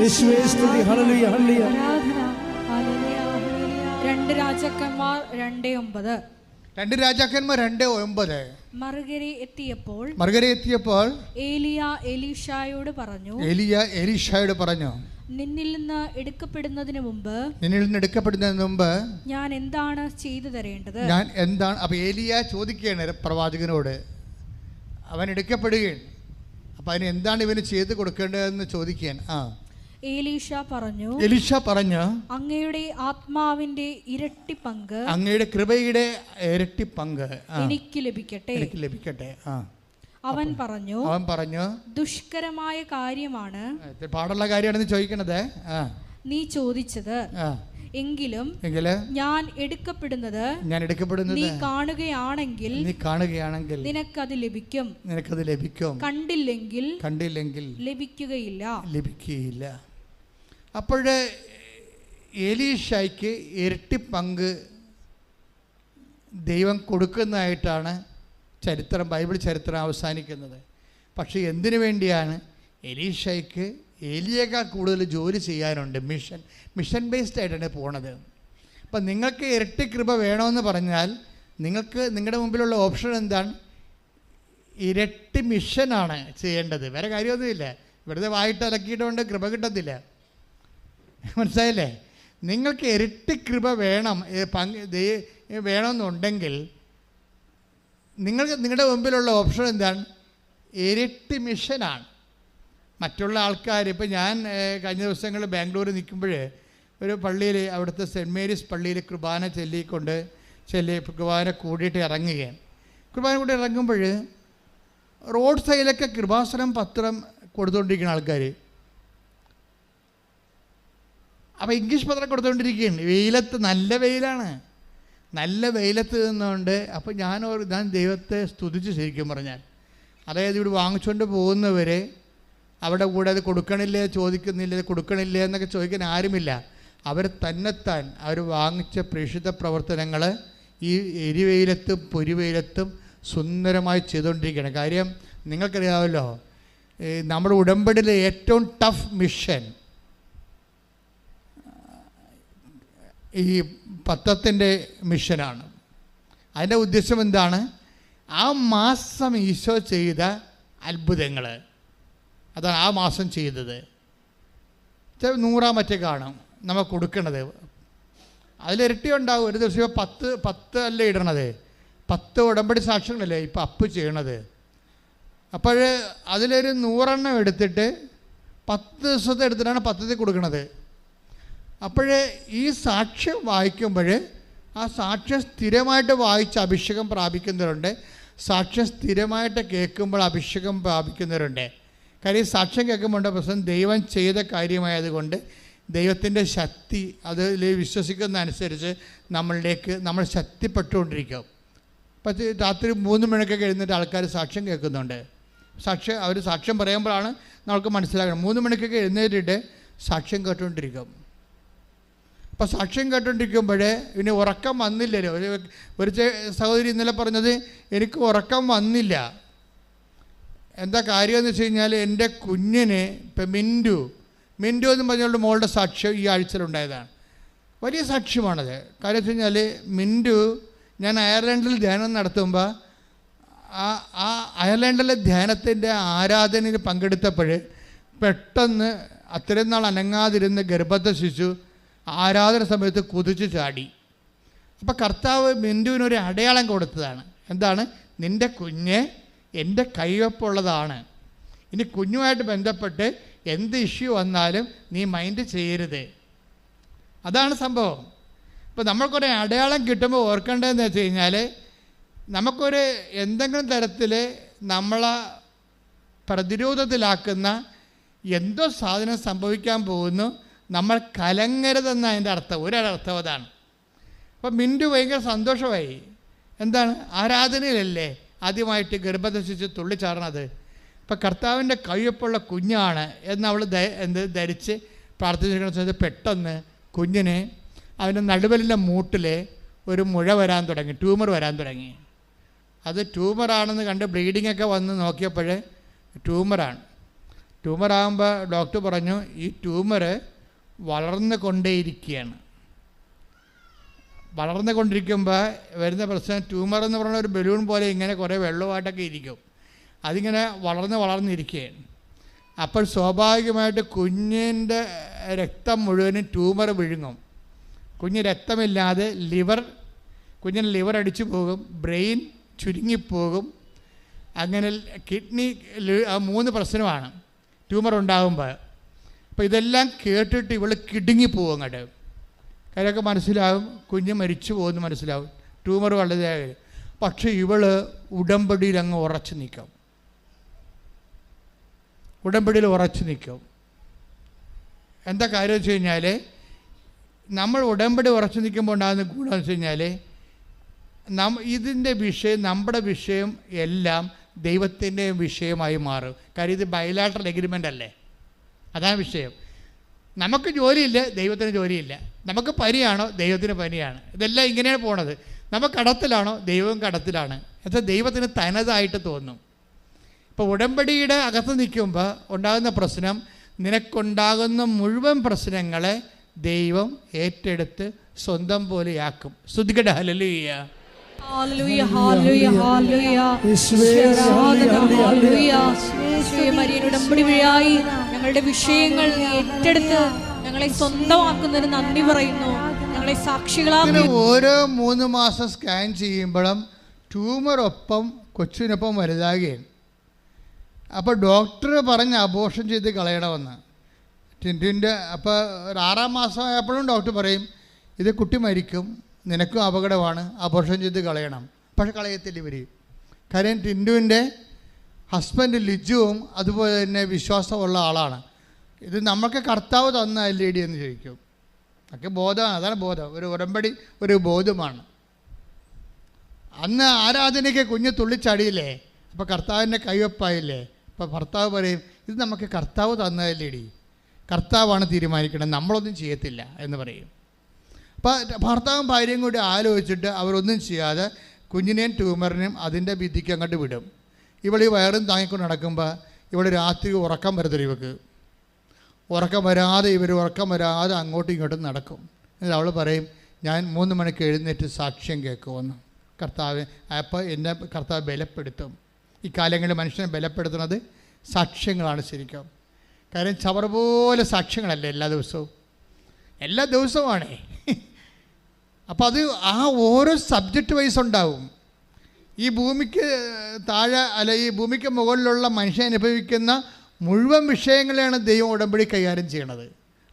യേശുവേ സ്തുതി. Hallelujah hallelujah. ആരാധന. Hallelujah hallelujah. 2 രാജാക്കന്മാർ 2:9. 2 രാജാക്കന്മാർ 2:9. മറുകര എത്തിയപ്പോൾ ഏലിയ എലീശായോട് പറഞ്ഞു, നിന്നിൽ നിന്ന് എടുക്കപ്പെടുന്നതിന് മുമ്പ് ഞാൻ എന്താണ് ചെയ്തു തരേണ്ടത്? അപ്പൊ ഏലിയ ചോദിക്കുകയാണ് പ്രവാചകനോട്. അവൻ എടുക്കപ്പെടുകയാണ്. അപ്പൊ അതിന് എന്താണ് ഇവന് ചെയ്ത് കൊടുക്കേണ്ടതെന്ന് ചോദിക്കാൻ. എലീശ പറഞ്ഞു, അങ്ങയുടെ ആത്മാവിന്റെ ഇരട്ടി പങ്ക്, അങ്ങയുടെ കൃപയുടെ ഇരട്ടി പങ്ക് എനിക്ക് ലഭിക്കട്ടെ. അവൻ പറഞ്ഞു, ദുഷ്കരമായ കാര്യമാണ്, പാടുള്ള കാര്യമാണെന്ന് ചോദിക്കണത് നീ ചോദിച്ചത്. എങ്കിലും ഞാൻ എടുക്കപ്പെടുന്നത് നീ കാണുകയാണെങ്കിൽ നിനക്കത് ലഭിക്കും. കണ്ടില്ലെങ്കിൽ ലഭിക്കുകയില്ല. അപ്പോഴ് എലീശയ്ക്ക് ഇരട്ടി പങ്ക് ദൈവം കൊടുക്കുന്നതായിട്ടാണ് ബൈബിൾ ചരിത്രം അവസാനിക്കുന്നത്. പക്ഷേ എന്തിനു വേണ്ടിയാണ്? എലീശയ്ക്ക് ഏലിയേക്കാൾ കൂടുതൽ ജോലി ചെയ്യാനുണ്ട്. മിഷൻ ബേസ്ഡ് ആയിട്ടാണ് പോണത്. അപ്പം നിങ്ങൾക്ക് ഇരട്ടി കൃപ വേണമെന്ന് പറഞ്ഞാൽ നിങ്ങളുടെ മുമ്പിലുള്ള ഓപ്ഷൻ എന്താണ്? ഇരട്ടി മിഷനാണ് ചെയ്യേണ്ടത്. വേറെ കാര്യമൊന്നുമില്ല. വെറുതെ വായിട്ട് അലക്കിയിട്ടുകൊണ്ട് കൃപ കിട്ടത്തില്ല. മനസ്സിലായില്ലേ? നിങ്ങൾക്ക് ഇരട്ടി കൃപ വേണമെന്നുണ്ടെങ്കിൽ നിങ്ങളുടെ മുമ്പിലുള്ള ഓപ്ഷൻ എന്താണ്? ഇരട്ടി മിഷനാണ്. മറ്റുള്ള ആൾക്കാർ, ഇപ്പോൾ ഞാൻ കഴിഞ്ഞ ദിവസങ്ങളിൽ ബാംഗ്ലൂർ നിൽക്കുമ്പോൾ ഒരു പള്ളിയിൽ, അവിടുത്തെ സെൻറ്റ് മേരീസ് പള്ളിയിൽ കുർബാന കൂടിയിട്ട് ഇറങ്ങുകയാണ്. കുർബാന കൂടി ഇറങ്ങുമ്പോൾ റോഡ് സൈഡിലൊക്കെ കൃപാസനം പത്രം കൊടുത്തുകൊണ്ടിരിക്കുന്ന ആൾക്കാർ. അപ്പോൾ ഇംഗ്ലീഷ് പത്രം കൊടുത്തുകൊണ്ടിരിക്കുകയാണ്. നല്ല വെയിലാണ്. നല്ല വെയിലത്ത് നിന്നുകൊണ്ട് അപ്പോൾ ഞാൻ ദൈവത്തെ സ്തുതിച്ച് ശരിക്കും പറഞ്ഞാൽ, അതായത് ഇവിടെ വാങ്ങിച്ചുകൊണ്ട് പോകുന്നവരെ അവിടെ കൂടെ അത് കൊടുക്കണില്ലേ എന്നൊക്കെ ചോദിക്കാൻ ആരുമില്ല. അവർ തന്നെത്താൻ അവർ വാങ്ങിച്ച പ്രേക്ഷിത പ്രവർത്തനങ്ങൾ ഈ എരിവെയിലത്തും പൊരിവെയിലത്തും സുന്ദരമായി ചെയ്തുകൊണ്ടിരിക്കുകയാണ്. കാര്യം നിങ്ങൾക്കറിയാമല്ലോ, നമ്മുടെ ഉടമ്പടിയിലെ ഏറ്റവും ടഫ് മിഷൻ ഈ പത്രത്തിൻ്റെ മിഷനാണ്. അതിൻ്റെ ഉദ്ദേശം എന്താണ്? ആ മാസം ഈശോ ചെയ്ത അത്ഭുതങ്ങൾ, അതാണ് ആ മാസം ചെയ്തത്. 100 മറ്റേ കാണും നമ്മൾ കൊടുക്കണത്. അതിലിരട്ടി ഉണ്ടാവും. ഒരു ദിവസം 10 അല്ലേ ഇടണത്, 10 ഉടമ്പടി സാക്ഷ്യങ്ങളല്ലേ ഇപ്പോൾ അപ്പ് ചെയ്യണത്. അപ്പോൾ അതിലൊരു 100 എടുത്തിട്ട് 10 ദിവസത്തെ എടുത്തിട്ടാണ് 10 കൊടുക്കണത്. അപ്പോൾ ഈ സാക്ഷ്യം വായിക്കുമ്പോൾ ആ സാക്ഷ്യം സ്ഥിരമായിട്ട് വായിച്ച് അഭിഷേകം പ്രാപിക്കുന്നവരുണ്ട്. സാക്ഷ്യം സ്ഥിരമായിട്ട് കേൾക്കുമ്പോൾ അഭിഷേകം പ്രാപിക്കുന്നവരുണ്ട്. കാര്യം സാക്ഷ്യം കേൾക്കുമ്പോൾ പ്രശ്നം ദൈവം ചെയ്ത കാര്യമായതുകൊണ്ട് ദൈവത്തിൻ്റെ ശക്തി അതിൽ വിശ്വസിക്കുന്ന അനുസരിച്ച് നമ്മൾ ശക്തിപ്പെട്ടുകൊണ്ടിരിക്കും. പക്ഷേ രാത്രി 3 മണിക്കൊക്കെ എഴുന്നേറ്റ് ആൾക്കാർ സാക്ഷ്യം കേൾക്കുന്നുണ്ട്. അവർ സാക്ഷ്യം പറയുമ്പോഴാണ് നമുക്ക് മനസ്സിലാക്കണം. 3 മണിക്കൊക്കെ എഴുന്നേറ്റിട്ട് സാക്ഷ്യം കേട്ടുകൊണ്ടിരിക്കും. അപ്പോൾ സാക്ഷ്യം കേട്ടുകൊണ്ടിരിക്കുമ്പോൾ ഇനി ഉറക്കം വന്നില്ലല്ലോ. ഒരു സഹോദരി ഇന്നലെ പറഞ്ഞത്, എനിക്ക് ഉറക്കം വന്നില്ല. എന്താ കാര്യമെന്ന് വെച്ച് കഴിഞ്ഞാൽ, എൻ്റെ കുഞ്ഞിന് ഇപ്പം മിൻറ്റു എന്ന് പറഞ്ഞുകൊണ്ട് മോളുടെ സാക്ഷ്യം ഈ ആഴ്ചയിലുണ്ടായതാണ്. വലിയ സാക്ഷ്യമാണത്. കാര്യം വെച്ച് കഴിഞ്ഞാൽ മിൻറ്റു, ഞാൻ അയർലൻഡിൽ ധ്യാനം നടത്തുമ്പോൾ ആ അയർലൻഡിലെ ധ്യാനത്തിൻ്റെ ആരാധനയിൽ പങ്കെടുത്തപ്പോൾ പെട്ടെന്ന് അത്രയും നാൾ അനങ്ങാതിരുന്ന ഗർഭസ്ഥ ശിശു ആരാധന സമയത്ത് കുതിച്ച് ചാടി. അപ്പോൾ കർത്താവ് മിൻറ്റുവിനൊരു അടയാളം കൊടുത്തതാണ്. എന്താണ്? നിൻ്റെ കുഞ്ഞ് എൻ്റെ കൈവപ്പുള്ളതാണ്. ഇനി കുഞ്ഞുമായിട്ട് ബന്ധപ്പെട്ട് എന്ത് ഇഷ്യൂ വന്നാലും നീ മൈൻഡ് ചെയ്യരുത്. അതാണ് സംഭവം. ഇപ്പോൾ നമ്മൾക്കൊരു അടയാളം കിട്ടുമ്പോൾ ഓർക്കേണ്ടതെന്ന് വെച്ച് കഴിഞ്ഞാൽ, നമുക്കൊരു എന്തെങ്കിലും തരത്തിൽ നമ്മളെ പ്രതിരോധത്തിലാക്കുന്ന എന്തോ സാധനം സംഭവിക്കാൻ പോകുന്നു, നമ്മൾ കലങ്ങരുതെന്ന അതിൻ്റെ അർത്ഥം. ഒരർത്ഥം അതാണ്. അപ്പം മിൻറ്റു ഭയങ്കര സന്തോഷമായി. എന്താണ്? ആരാധനയിലല്ലേ ആദ്യമായിട്ട് ഗർഭധസിച്ച് തുള്ളിച്ചാടണത്. ഇപ്പം കർത്താവിൻ്റെ കയ്യൊപ്പുള്ള കുഞ്ഞാണ് എന്നവൾ ധരിച്ച് പ്രാർത്ഥിച്ചിരിക്കുന്ന സമയത്ത് പെട്ടെന്ന് കുഞ്ഞിന് അതിൻ്റെ നടുവലിൻ്റെ മൂട്ടിൽ ഒരു മുഴ വരാൻ തുടങ്ങി, ട്യൂമർ വരാൻ തുടങ്ങി. അത് ട്യൂമറാണെന്ന് കണ്ട് ബ്ലീഡിങ്ങൊക്കെ വന്ന് നോക്കിയപ്പോൾ ട്യൂമറാണ്. ട്യൂമറാകുമ്പോൾ ഡോക്ടർ പറഞ്ഞു ഈ ട്യൂമർ വളർന്നു കൊണ്ടേയിരിക്കുകയാണ്. വളർന്നുകൊണ്ടിരിക്കുമ്പോൾ വരുന്ന പ്രശ്നം, ട്യൂമർ എന്ന് പറയുന്ന ഒരു ബലൂൺ പോലെ ഇങ്ങനെ കുറേ വെള്ളമായിട്ടൊക്കെ ഇരിക്കും. അതിങ്ങനെ വളർന്നിരിക്കുകയാണ്. അപ്പോൾ സ്വാഭാവികമായിട്ട് കുഞ്ഞിൻ്റെ രക്തം മുഴുവനും ട്യൂമർ വിഴുങ്ങും. കുഞ്ഞ് രക്തമില്ലാതെ കുഞ്ഞിന് ലിവർ അടിച്ചു പോകും, ബ്രെയിൻ ചുരുങ്ങിപ്പോകും. അങ്ങനെ കിഡ്നി, 3 പ്രശ്നമാണ് ട്യൂമർ ഉണ്ടാകുമ്പോൾ. അപ്പോൾ ഇതെല്ലാം കേട്ടിട്ട് ഇവൾ കിടുങ്ങിപ്പോവും അങ്ങോട്ട്. കാര്യമൊക്കെ മനസ്സിലാവും, കുഞ്ഞ് മരിച്ചു പോകുമെന്ന് മനസ്സിലാവും, ട്യൂമർ വളരെ. പക്ഷേ ഇവൾ ഉടമ്പടിയിൽ അങ്ങ് ഉറച്ചു നിൽക്കും. എന്താ കാര്യം വെച്ച് കഴിഞ്ഞാൽ, നമ്മൾ ഉടമ്പടി ഉറച്ചു നിൽക്കുമ്പോൾ ഉണ്ടാകുന്ന ഗുണമെന്ന് വെച്ച് കഴിഞ്ഞാൽ, ഇതിൻ്റെ വിഷയം, നമ്മുടെ വിഷയം എല്ലാം ദൈവത്തിൻ്റെ വിഷയമായി മാറും. കാര്യം ഇത് ബൈലാറ്ററൽ എഗ്രിമെൻ്റ് അല്ലേ, അതാണ് വിഷയം. നമുക്ക് ജോലിയില്ല, ദൈവത്തിന് ജോലിയില്ല. നമുക്ക് പനിയാണോ, ദൈവത്തിന് പനിയാണ്. ഇതെല്ലാം ഇങ്ങനെയാണ് പോണത്. നമുക്ക് കടത്തിലാണോ, ദൈവം കടത്തിലാണ്. എന്നുവെച്ചാൽ ദൈവത്തിന് തനതായിട്ട് തോന്നും. ഇപ്പോൾ ഉടമ്പടിയുടെ അകത്ത് നിൽക്കുമ്പോൾ ഉണ്ടാകുന്ന പ്രശ്നം, നിനക്കുണ്ടാകുന്ന മുഴുവൻ പ്രശ്നങ്ങളെ ദൈവം ഏറ്റെടുത്ത് സ്വന്തം പോലെയാക്കും. സ്തുതിക്കട്ടെ, ഹല്ലേലൂയ. Hallelujah, hallelujah, hallelujah. ഉടമ്പടി വഴിയായി ഞങ്ങളുടെ വിഷയങ്ങൾ ഏറ്റെടുത്ത് ഞങ്ങളെ സ്വന്തമാക്കുന്നതിന് നന്ദി പറയുന്നു. ഞങ്ങളെ സാക്ഷികളാകുന്നു. ഓരോ 3 മാസം സ്കാൻ ചെയ്യുമ്പോഴും ട്യൂമർ കൊച്ചിനൊപ്പം വലുതാകുകയും. അപ്പോൾ ഡോക്ടർ പറഞ്ഞ് അബോർഷൻ ചെയ്ത് കളയണമെന്ന്. ടിൻറ്റിൻ്റെ അപ്പോൾ ഒരു 6-ാം മാസമായപ്പോഴും ഡോക്ടർ പറയും ഇത് കുട്ടി മരിക്കും, നിനക്കും അപകടമാണ്, അബോർഷൻ ചെയ്ത് കളയണം. പക്ഷെ കളയത്തില്ല ഇവർ. കാര്യം ടിൻറ്റുവിൻ്റെ ഹസ്ബൻഡ് ലിജുവും അതുപോലെ തന്നെ വിശ്വാസമുള്ള ആളാണ്. ഇത് നമുക്ക് കർത്താവ് തന്ന എൽഇഡി എന്ന് ചോദിക്കും. ഒക്കെ ബോധമാണ്, അതാണ് ബോധം. ഒരു ഉടമ്പടി ഒരു ബോധമാണ്. അന്ന് ആരാധനയ്ക്ക് കുഞ്ഞ് തുള്ളിച്ചടിയില്ലേ, അപ്പോൾ കർത്താവിൻ്റെ കൈവപ്പായില്ലേ. അപ്പോൾ ഭർത്താവ് പറയും ഇത് നമുക്ക് കർത്താവ് തന്നതല്ലേടി, കർത്താവാണ് തീരുമാനിക്കണം, നമ്മളൊന്നും ചെയ്യത്തില്ല എന്ന് പറയും. അപ്പോൾ ഭർത്താവും ഭാര്യയും കൂടി ആലോചിച്ചിട്ട് അവരൊന്നും ചെയ്യാതെ കുഞ്ഞിനെയും ട്യൂമറിനെയും അതിൻ്റെ ഭിത്തിക്ക് അങ്ങോട്ട് വിടും. ഇവൾ ഈ വയറും താങ്ങിക്കൊണ്ട് നടക്കുമ്പോൾ ഇവിടെ രാത്രി ഉറക്കം വരത്തില്ല. ഉറക്കം വരാതെ അങ്ങോട്ടും ഇങ്ങോട്ടും നടക്കും. എന്നിട്ട് അവൾ പറയും ഞാൻ 3 മണിക്ക് എഴുന്നേറ്റ് സാക്ഷ്യം കേൾക്കുമെന്ന്. കർത്താവ് അപ്പോൾ എന്നെ കർത്താവ് ബലപ്പെടുത്തും. ഈ കാലങ്ങളിൽ മനുഷ്യനെ ബലപ്പെടുത്തുന്നത് സാക്ഷ്യങ്ങളാണ് ശരിക്കും. കാര്യം ചവർ പോലെ സാക്ഷ്യങ്ങളല്ലേ എല്ലാ ദിവസവുമാണേ. അപ്പോൾ അത് ആ ഓരോ സബ്ജക്റ്റ് വൈസ് ഉണ്ടാവും. ഈ ഭൂമിക്ക് താഴെ അല്ല ഈ ഭൂമിക്ക് മുകളിലുള്ള മനുഷ്യൻ അനുഭവിക്കുന്ന മുഴുവൻ വിഷയങ്ങളെയാണ് ദൈവം ഉടമ്പടി കൈകാര്യം ചെയ്യണത്.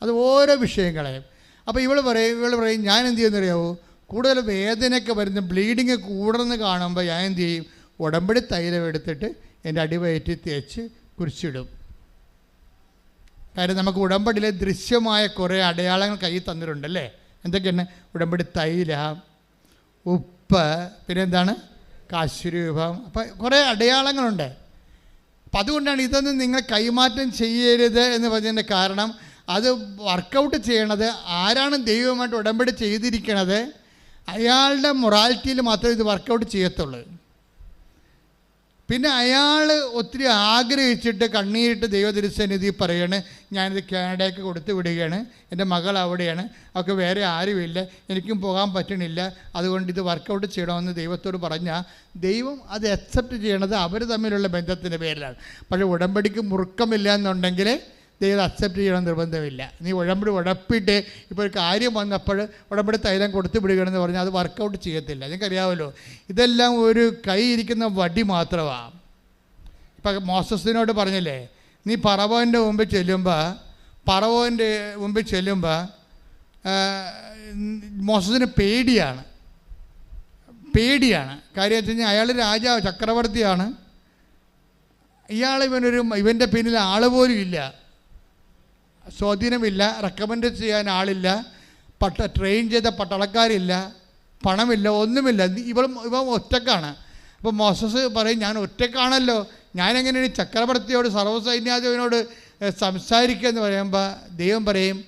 അത് ഓരോ വിഷയങ്ങളെയും. അപ്പോൾ ഇവൾ പറയും ഞാൻ എന്ത് ചെയ്യുന്നറിയാവോ, കൂടുതൽ വേദനയൊക്കെ വരുന്ന ബ്ലീഡിങ് കൂടുന്ന കാണുമ്പോൾ ഞാൻ എന്ത് ചെയ്യും, ഉടമ്പടി തൈലം എടുത്തിട്ട് എൻ്റെ അടിവയറ്റിൽ തേച്ച് കുരിച്ചിടും. കാര്യം നമുക്ക് ഉടമ്പടിയിലെ ദൃശ്യമായ കുറേ അടയാളങ്ങൾ കയ്യിൽ തന്നിട്ടുണ്ടല്ലേ. എന്തൊക്കെയാണ്? ഉടമ്പടി തൈലം, ഉപ്പ്, പിന്നെന്താണ് കാശുരൂപം. അപ്പം കുറേ അടയാളങ്ങളുണ്ട്. അപ്പം അതുകൊണ്ടാണ് ഇതൊന്നും നിങ്ങൾ കൈമാറ്റം ചെയ്യരുത് എന്ന് പറഞ്ഞതിൻ്റെ കാരണം, അത് വർക്കൗട്ട് ചെയ്യണത് ആരാണ് ദൈവമായിട്ട് ഉടമ്പടി ചെയ്തിരിക്കണത്, അയാളുടെ മൊറാലിറ്റിയിൽ മാത്രമേ ഇത് വർക്കൗട്ട് ചെയ്യത്തുള്ളൂ. പിന്നെ അയാൾ ഒത്തിരി ആഗ്രഹിച്ചിട്ട് കണ്ണീരിട്ട് ദൈവതിരുസന്നിധി പറയാണ് ഞാനിത് കാനഡയ്ക്ക് കൊടുത്തു വിടുകയാണ്, എൻ്റെ മകൾ അവിടെയാണ്, അവൾക്ക് വേറെ ആരുമില്ല, എനിക്കും പോകാൻ പറ്റണില്ല, അതുകൊണ്ട് ഇത് വർക്കൗട്ട് ചെയ്യണമെന്ന് ദൈവത്തോട് പറഞ്ഞാൽ ദൈവം അത് അക്സെപ്റ്റ് ചെയ്യണത് അവർ തമ്മിലുള്ള ബന്ധത്തിൻ്റെ പേരിലാണ്. പക്ഷേ ഉടമ്പടിക്ക് മുറുക്കമില്ല എന്നുണ്ടെങ്കിൽ ദൈവം അക്സെപ്റ്റ് ചെയ്യണം നിർബന്ധമില്ല. നീ ഉടമ്പടി ഉടപ്പിട്ട് ഇപ്പോൾ ഒരു കാര്യം വന്നപ്പോൾ ഉടമ്പടി തൈലം കൊടുത്തു വിടുകയാണെന്ന് പറഞ്ഞാൽ അത് വർക്കൗട്ട് ചെയ്യത്തില്ല. നിങ്ങൾക്കറിയാമല്ലോ, ഇതെല്ലാം ഒരു കൈ ഇരിക്കുന്ന വടി മാത്രമാണ്. ഇപ്പം മോസസിനോട് പറഞ്ഞില്ലേ, നീ പറവോൻ്റെ മുമ്പിൽ ചെല്ലുമ്പോൾ മോസസിന് പേടിയാണ്. കാര്യം വെച്ച് കഴിഞ്ഞാൽ അയാൾ രാജാവ് ചക്രവർത്തിയാണ്. ഇവൻ്റെ പിന്നിൽ ആൾ പോലും ഇല്ല, സ്വാധീനമില്ല, റെക്കമെൻഡ് ചെയ്യാൻ ആളില്ല, ട്രെയിൻ ചെയ്ത പട്ടാളക്കാരില്ല, പണമില്ല, ഒന്നുമില്ല. ഇവൻ ഒറ്റക്കാണ്. അപ്പോൾ മോസസ് പറയും ഞാൻ ഒറ്റക്കാണല്ലോ, ഞാനെങ്ങനെയാണ് ചക്രവർത്തിയോട് സർവ്വസൈന്യാധിപനോട് സംസാരിക്കുക എന്ന് പറയുമ്പോൾ ദൈവം പറയും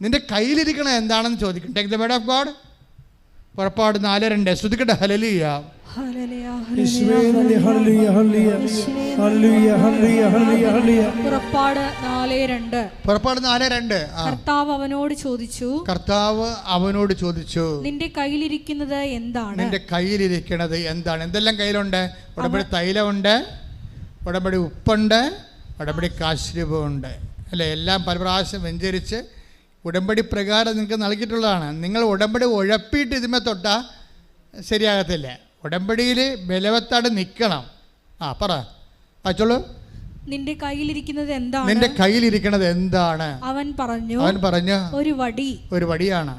നിൻ്റെ കയ്യിലിരിക്കണത് എന്താണെന്ന് ചോദിക്കും. Take the word of God. പുറപ്പാട് 4:2. ശ്രദ്ധിക്കട്ടെ. ഹല്ലേലൂയ. യേശുവേ നന്ദി. Hallelujah hallelujah hallelujah hallelujah hallelujah hallelujah. പുറപ്പാട് 4:2. പുറപ്പാട് 4:2. കർത്താവ് അവനോട് ചോദിച്ചു, നിന്റെ കയ്യിലിരിക്കുന്നത് എന്താണ്? നിന്റെ കയ്യിലിരിക്കുന്നത് എന്താണ്? എന്തെല്ലാം കയ്യിലുണ്ട്? ഉടമ്പടി തൈലമുണ്ട്, ഉടമ്പടി ഉപ്പുണ്ട്, ഉടമ്പടി കാശ്രൂപമുണ്ട്, അല്ലേ? എല്ലാം പല പ്രാവശ്യം വെഞ്ചരിച്ച് ഉടമ്പടി പ്രകാരം നിങ്ങൾക്ക് നൽകിയിട്ടുള്ളതാണ്. നിങ്ങൾ ഉടമ്പടി ഉഴപ്പിയിട്ട് ഇതിന്മേൽ തൊട്ടാൽ ശരിയാകത്തില്ല. ഉടമ്പടിയിൽ ബലവത്താട് നിൽക്കണം. പറ വായിച്ചോളൂ. നിന്റെ കയ്യിലിരിക്കുന്നത് എന്താണ്? നിന്റെ കയ്യിലിരിക്കുന്നത് എന്താണ്? അവൻ പറഞ്ഞു ഒരു വടിയാണ്.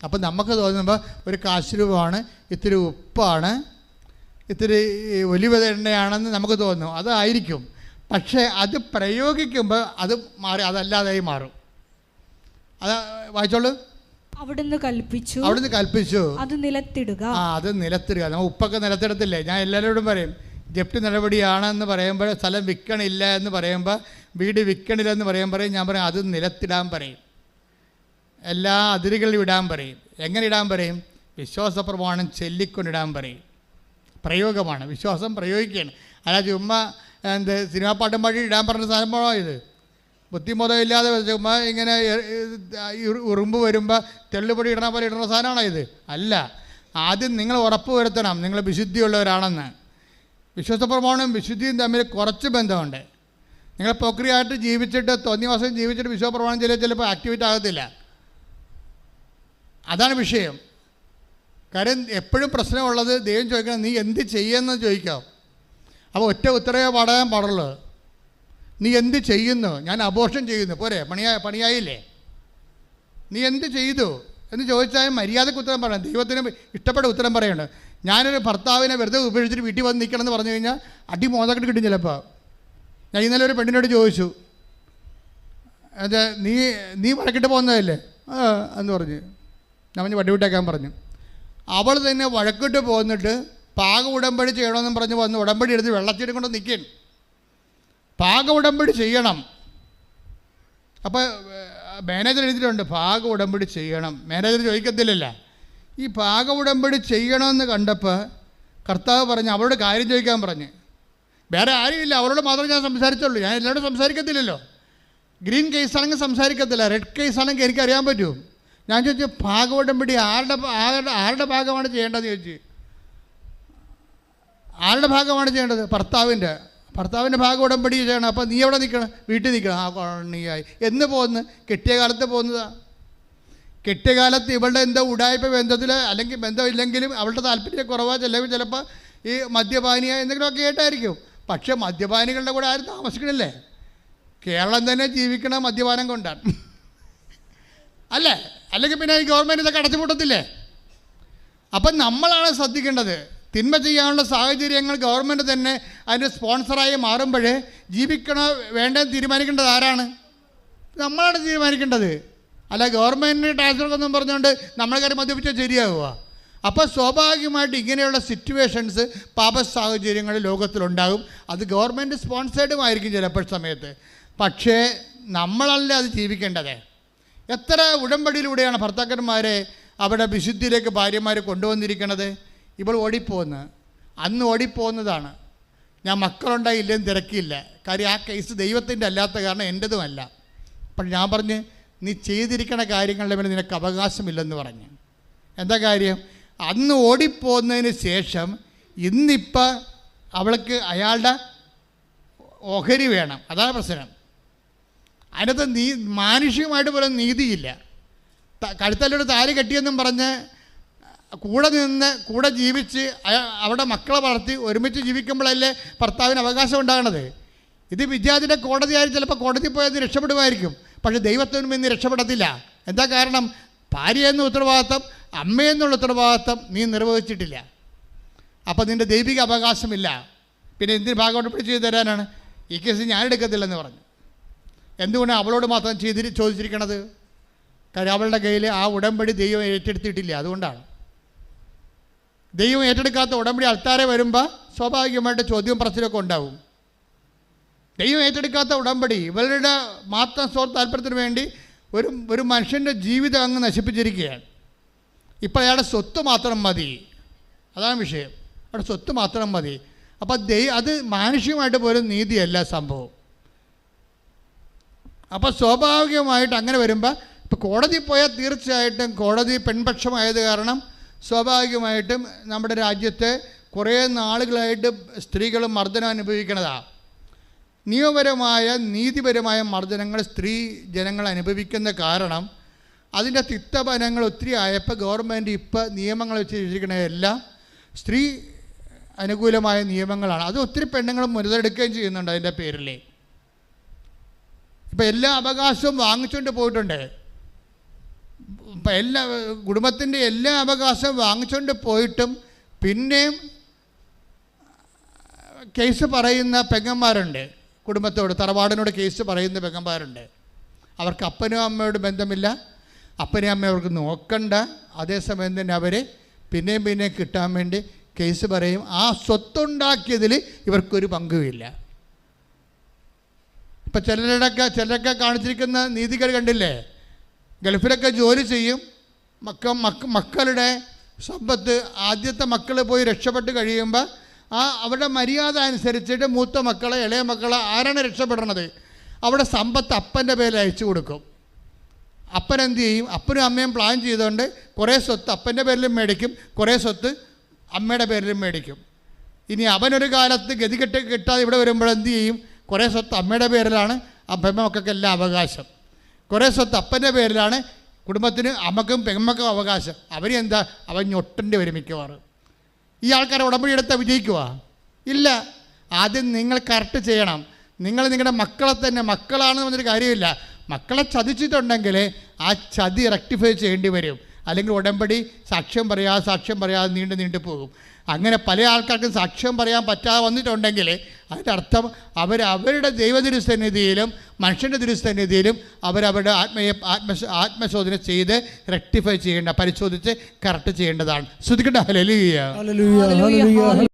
അപ്പം നമുക്ക് തോന്നുമ്പോൾ ഒരു കാശ്രൂപമാണ്, ഇത്തിരി ഉപ്പാണ്, ഇത്തിരി ഒലിവ് എണ്ണയാണെന്ന് നമുക്ക് തോന്നും. അതായിരിക്കും. പക്ഷേ അത് പ്രയോഗിക്കുമ്പോൾ അത് മാറി, അതല്ലാതായി മാറും. അത് വായിച്ചോളൂ. അവിടുന്ന് കൽപ്പിച്ചു അത് നിലത്തിടുക. നമ്മൾ ഉപ്പൊക്കെ നിലത്തിടത്തില്ലേ? ഞാൻ എല്ലാവരോടും പറയും, ജപ്തി നടപടിയാണെന്ന് പറയുമ്പോൾ, സ്ഥലം വിൽക്കണില്ല എന്ന് പറയുമ്പോൾ, വീട് വിൽക്കണില്ല എന്ന് പറയുമ്പോൾ ഞാൻ പറയും അത് നിലത്തിടാൻ പറയും, എല്ലാ അതിരുകളിലും ഇടാൻ പറയും. എങ്ങനെ ഇടാൻ പറയും? വിശ്വാസ പ്രമാണം ചൊല്ലിക്കൊണ്ടിടാൻ പറയും. പ്രയോഗമാണ്, വിശ്വാസം പ്രയോഗിക്കുകയാണ്. അല്ല ചുമ്മാ സിനിമാ പാട്ടും പാടി ഇടാൻ പറഞ്ഞ സാധനമാണോ ഇത്? ബുദ്ധിമുതമില്ലാതെ ചുമ്മാ ഇങ്ങനെ ഉറുമ്പ് വരുമ്പോൾ തെള്ളുപൊടി ഇടണ പോലെ ഇടുന്ന സാധനമാണോ ഇത്? അല്ല. ആദ്യം നിങ്ങൾ ഉറപ്പ് വരുത്തണം നിങ്ങൾ വിശുദ്ധിയുള്ളവരാണെന്ന്. വിശ്വാസ പ്രമാണവും വിശുദ്ധിയും തമ്മിൽ കുറച്ച് ബന്ധമുണ്ട്. നിങ്ങൾ പ്രക്രിയയായിട്ട് ജീവിച്ചിട്ട് തോന്നിവാസം ജീവിച്ചിട്ട് വിശ്വാസ പ്രമാണം ചിലപ്പോൾ ആക്ടിവേറ്റ് ആകത്തില്ല. അതാണ് വിഷയം. കാര്യം എപ്പോഴും പ്രശ്നമുള്ളത് ദൈവം ചോദിക്കണം, നീ എന്ത് ചെയ്യുമെന്ന് ചോദിക്കാം. അപ്പോൾ ഒറ്റ ഉത്തരവേ പാടാൻ പാടുള്ളൂ. നീ എന്ത് ചെയ്യുന്നു? ഞാൻ അബോർഷൻ ചെയ്യുന്നു. പോരെ, പണിയായില്ലേ? നീ എന്ത് ചെയ്തു എന്ന് ചോദിച്ചാൽ മര്യാദക്ക് ഉത്തരം പറയണം. ദൈവത്തിന് ഇഷ്ടപ്പെട്ട ഉത്തരം പറയണം. ഞാനൊരു ഭർത്താവിനെ വെറുതെ ഉപേക്ഷിച്ചിട്ട് വീട്ടിൽ വന്ന് നിൽക്കണം എന്ന് പറഞ്ഞു കഴിഞ്ഞാൽ അടി മോതക്കെട്ട് കിട്ടും ചിലപ്പോൾ. ഞാൻ ഇന്നലെ ഒരു പെണ്ണിനോട് ചോദിച്ചു, നീ വഴക്കിട്ട് പോകുന്നതല്ലേ എന്ന് പറഞ്ഞ് ഞാൻ വടിവിട്ടേക്കാൻ പറഞ്ഞു. അവൾ തന്നെ വഴക്കിട്ട് പോന്നിട്ട് പാക ഉടമ്പടി ചെയ്യണമെന്നും പറഞ്ഞ് വന്ന് ഉടമ്പടി എടുത്ത് വെള്ളച്ചീടി കൊണ്ട് നിൽക്കും. പാക ഉടമ്പടി ചെയ്യണം. അപ്പോൾ മാനേജർ എഴുതിയിട്ടുണ്ട് പാക ഉടമ്പടി ചെയ്യണം. മാനേജർ ചോദിക്കത്തില്ലല്ല. ഈ പാക ഉടമ്പടി ചെയ്യണമെന്ന് കണ്ടപ്പോൾ കർത്താവ് പറഞ്ഞു അവളോട് കാര്യം ചോദിക്കാൻ പറഞ്ഞ്. വേറെ ആരുമില്ല, അവളോട് മാത്രമേ ഞാൻ സംസാരിച്ചുള്ളൂ. ഞാൻ എല്ലാവരോടും സംസാരിക്കത്തില്ലല്ലോ. ഗ്രീൻ കേസാണെങ്കിൽ സംസാരിക്കത്തില്ല, റെഡ് കേസാണെങ്കിൽ എനിക്കറിയാൻ പറ്റും. ഞാൻ ചോദിച്ചു പാക ഉടമ്പടി ആരുടെ ഭാഗമാണ് ചെയ്യേണ്ടതെന്ന് ചോദിച്ചു. ആരുടെ ഭാഗമാണ് ചെയ്യേണ്ടത്? ഭർത്താവിൻ്റെ ഭാഗം ഉടമ്പടി ചെയ്യണം. അപ്പോൾ നീ എവിടെ നിൽക്കണം? വീട്ടിൽ നിൽക്കണം. കൊള്ളിയായി എന്ന് പോകുന്നു. കെട്ടിയ കാലത്ത് പോകുന്നതാണ്. കെട്ടിയ കാലത്ത് ഇവളുടെ എന്തോ ഉടായ്പ ബന്ധത്തിൽ അല്ലെങ്കിൽ ബന്ധമില്ലെങ്കിലും അവളുടെ താല്പര്യക്കുറവാ, ചിലപ്പോൾ ഈ മദ്യപാനിയ എന്തെങ്കിലുമൊക്കെ ആയിട്ടായിരിക്കും. പക്ഷേ മദ്യപാനികളുടെ കൂടെ ആരും താമസിക്കണില്ലേ? കേരളം തന്നെ ജീവിക്കണ മദ്യപാനം കൊണ്ടാണ് അല്ലേ? അല്ലെങ്കിൽ പിന്നെ ഈ ഗവൺമെൻറ് ഇതൊക്കെ അടച്ചുപൂട്ടത്തില്ലേ? അപ്പം നമ്മളാണ് ശ്രദ്ധിക്കേണ്ടത്. തിന്മ ചെയ്യാനുള്ള സാഹചര്യങ്ങൾ ഗവൺമെൻറ് തന്നെ അതിൻ്റെ സ്പോൺസറായി മാറുമ്പോഴേ ജീവിക്കണോ വേണ്ടെന്ന് തീരുമാനിക്കേണ്ടത് ആരാണ്? നമ്മളാണ് തീരുമാനിക്കേണ്ടത്. അല്ല ഗവൺമെൻറ്റിന് ടാക്സ് കൊടുക്കൊന്നും പറഞ്ഞുകൊണ്ട് നമ്മളെ കാര്യം മദ്യപിച്ചാൽ ശരിയാവുക. അപ്പോൾ സ്വാഭാവികമായിട്ട് ഇങ്ങനെയുള്ള സിറ്റുവേഷൻസ് പാപ സാഹചര്യങ്ങൾ ലോകത്തിലുണ്ടാകും. അത് ഗവൺമെൻറ് സ്പോൺസേർഡുമായിരിക്കും ചിലപ്പോൾ സമയത്ത്. പക്ഷേ നമ്മളല്ല അത് ജീവിക്കേണ്ടത്. എത്ര ഉടമ്പടിയിലൂടെയാണ് ഭർത്താക്കന്മാരെ അവിടെ വിശുദ്ധിയിലേക്ക് ഭാര്യമാരെ കൊണ്ടുവന്നിരിക്കുന്നത്. ഇപ്പോൾ ഓടിപ്പോകുന്നത് അന്ന് ഓടിപ്പോകുന്നതാണ്. ഞാൻ മക്കളുണ്ടായില്ലെന്ന് തിരക്കിയില്ല. കാര്യം ആ കേസ് ദൈവത്തിൻ്റെ അല്ലാത്ത കാരണം എൻ്റെതുമല്ല. അപ്പോൾ ഞാൻ പറഞ്ഞ് നീ ചെയ്തിരിക്കുന്ന കാര്യങ്ങളുടെ മേലെ നിനക്ക് അവകാശമില്ലെന്ന് പറഞ്ഞു. എന്താ കാര്യം? അന്ന് ഓടിപ്പോകുന്നതിന് ശേഷം ഇന്നിപ്പോൾ അവൾക്ക് അയാളുടെ ഓഹരി വേണം. അതാണ് പ്രശ്നം. അതിനകത്ത് മാനുഷികമായിട്ട് പോലും നീതിയില്ല. കഴുത്തല്ലൊരു താലി കെട്ടിയെന്നും പറഞ്ഞ് കൂടെ നിന്ന് കൂടെ ജീവിച്ച് അവിടെ മക്കളെ വളർത്തി ഒരുമിച്ച് ജീവിക്കുമ്പോഴല്ലേ ഭർത്താവിന് അവകാശം ഉണ്ടാകണത്. ഇത് വിദ്യാർത്ഥിയുടെ കോടതിയായി ചിലപ്പോൾ കോടതി പോയത് രക്ഷപ്പെടുമായിരിക്കും. പക്ഷേ ദൈവത്തിനും ഇന്ന് രക്ഷപ്പെടത്തില്ല. എന്താ കാരണം? ഭാര്യയെന്ന ഉത്തരവാദിത്തം അമ്മയെന്നുള്ള ഉത്തരവാദിത്തം നീ നിർവഹിച്ചിട്ടില്ല. അപ്പോൾ നിൻ്റെ ദൈവിക അവകാശമില്ല. പിന്നെ എന്തിന് ഭാഗമായിട്ട് പിടിച്ച് ചെയ്തു തരാനാണ്? ഈ കേസ് ഞാൻ എടുക്കത്തില്ലെന്ന് പറഞ്ഞു. എന്തുകൊണ്ടാണ് അവളോട് മാത്രം ചോദിച്ചിരിക്കണത്? കാര്യം അവളുടെ കയ്യിൽ ആ ഉടമ്പടി ദൈവം ഏറ്റെടുത്തിട്ടില്ല. അതുകൊണ്ടാണ്. ദൈവം ഏറ്റെടുക്കാത്ത ഉടമ്പടി അൾത്താരെ വരുമ്പോൾ സ്വാഭാവികമായിട്ട് ചോദ്യവും പ്രശ്നമൊക്കെ ഉണ്ടാവും. ദൈവം ഏറ്റെടുക്കാത്ത ഉടമ്പടി ഇവരുടെ മാത്രം താല്പര്യത്തിന് വേണ്ടി ഒരു മനുഷ്യൻ്റെ ജീവിതം അങ്ങ് നശിപ്പിച്ചിരിക്കുകയാണ്. ഇപ്പോൾ അയാളുടെ സ്വത്ത് മാത്രം മതി. അതാണ് വിഷയം. അവിടെ സ്വത്ത് മാത്രം മതി. അപ്പോൾ അത് മാനുഷികമായിട്ട് പോലും നീതിയല്ല സംഭവം. അപ്പോൾ സ്വാഭാവികമായിട്ട് അങ്ങനെ വരുമ്പോൾ ഇപ്പോൾ കോടതി പോയാൽ തീർച്ചയായിട്ടും കോടതി പെൺപക്ഷമായത് കാരണം സ്വാഭാവികമായിട്ടും നമ്മുടെ രാജ്യത്തെ കുറേ നാളുകളായിട്ട് സ്ത്രീകൾ മർദ്ദനം അനുഭവിക്കുന്നതാണ്. നിയമപരമായ നീതിപരമായ മർദ്ദനങ്ങൾ സ്ത്രീ ജനങ്ങൾ അനുഭവിക്കുന്ന കാരണം അതിൻ്റെ തിക്തഫലങ്ങൾ ഒത്തിരി ആയപ്പോൾ ഗവൺമെൻറ് ഇപ്പോൾ നിയമങ്ങൾ വെച്ചിരിക്കുന്നതെല്ലാം സ്ത്രീ അനുകൂലമായ നിയമങ്ങളാണ്. അത് ഒത്തിരി പെണ്ണുങ്ങൾ മുതലെടുക്കുകയും ചെയ്യുന്നുണ്ട് അതിൻ്റെ പേരിൽ. ഇപ്പം എല്ലാ അവകാശവും വാങ്ങിച്ചുകൊണ്ട് പോയിട്ടുണ്ട്. ഇപ്പം എല്ലാ കുടുംബത്തിൻ്റെ എല്ലാ അവകാശവും വാങ്ങിച്ചുകൊണ്ട് പോയിട്ടും പിന്നെയും കേസ് പറയുന്ന പെങ്ങന്മാരുണ്ട്. കുടുംബത്തോട് തറവാടിനോട് കേസ് പറയുന്ന പെങ്ങന്മാരുണ്ട്. അവർക്ക് അപ്പനും അമ്മയോട് ബന്ധമില്ല, അപ്പനും അമ്മയും അവർക്ക് നോക്കണ്ട. അതേസമയം തന്നെ അവർ പിന്നെയും കിട്ടാൻ വേണ്ടി കേസ് പറയും. ആ സ്വത്തുണ്ടാക്കിയതിൽ ഇവർക്കൊരു പങ്കുമില്ല. ഇപ്പം ചിലരൊക്കെ കാണിച്ചിരിക്കുന്ന നീതികൾ കണ്ടില്ലേ? ഗൾഫിലൊക്കെ ജോലി ചെയ്യും, മക്കളുടെ സമ്പത്ത് ആദ്യത്തെ മക്കൾ പോയി രക്ഷപ്പെട്ട് കഴിയുമ്പോൾ അവരുടെ മര്യാദ അനുസരിച്ചിട്ട് മൂത്ത മക്കളെ ഇളയ മക്കളെ ആരാണ് രക്ഷപ്പെടുന്നത് അവിടെ സമ്പത്ത് അപ്പൻ്റെ പേരിൽ അയച്ചു കൊടുക്കും. അപ്പൻ എന്ത് ചെയ്യും? അപ്പനും അമ്മയും പ്ലാൻ ചെയ്തുകൊണ്ട് കുറേ സ്വത്ത് അപ്പൻ്റെ പേരിലും മേടിക്കും, കുറേ സ്വത്ത് അമ്മയുടെ പേരിലും മേടിക്കും. ഇനി അവനൊരു കാലത്ത് കിട്ടാതെ ഇവിടെ വരുമ്പോൾ എന്ത് ചെയ്യും? കുറേ സ്വത്ത് അമ്മയുടെ പേരിലാണ് അപ്പമ്മ മക്കൾക്കെല്ലാം അവകാശം, കുറേ സ്വത്ത് അപ്പൻ്റെ പേരിലാണ് കുടുംബത്തിന് അമ്മക്കും പെമ്മക്കും അവകാശം. അവരെന്താ? അവൻ ഞൊട്ടൻ്റെ വരും മിക്കവാറും. ഈ ആൾക്കാരെ ഉടമ്പടി എടുത്താൽ വിജയിക്കുക ഇല്ല. ആദ്യം നിങ്ങൾ കറക്റ്റ് ചെയ്യണം. നിങ്ങൾ നിങ്ങളുടെ മക്കളെ തന്നെ മക്കളാണെന്ന് പറഞ്ഞൊരു കാര്യമില്ല. മക്കളെ ചതിച്ചിട്ടുണ്ടെങ്കിൽ ആ ചതി റെക്ടിഫൈ ചെയ്യേണ്ടി വരും. അല്ലെങ്കിൽ ഉടമ്പടി സാക്ഷ്യം പറയാതെ നീണ്ടു പോകും. അങ്ങനെ പല ആൾക്കാർക്കും സാക്ഷ്യം പറയാൻ പറ്റാതെ വന്നിട്ടുണ്ടെങ്കിൽ അതിൻ്റെ അർത്ഥം അവരുടെ ദൈവതിരുസന്നിധിയിലും മനുഷ്യൻ്റെ തിരുസന്നിധിയിലും അവരവരുടെ ആത്മശോധന ചെയ്ത് റെക്ടിഫൈ ചെയ്യേണ്ട, പരിശോധിച്ച് കറക്റ്റ് ചെയ്യേണ്ടതാണ്. ശ്രദ്ധിക്കട്ടെ. ഹല്ലേലൂയ.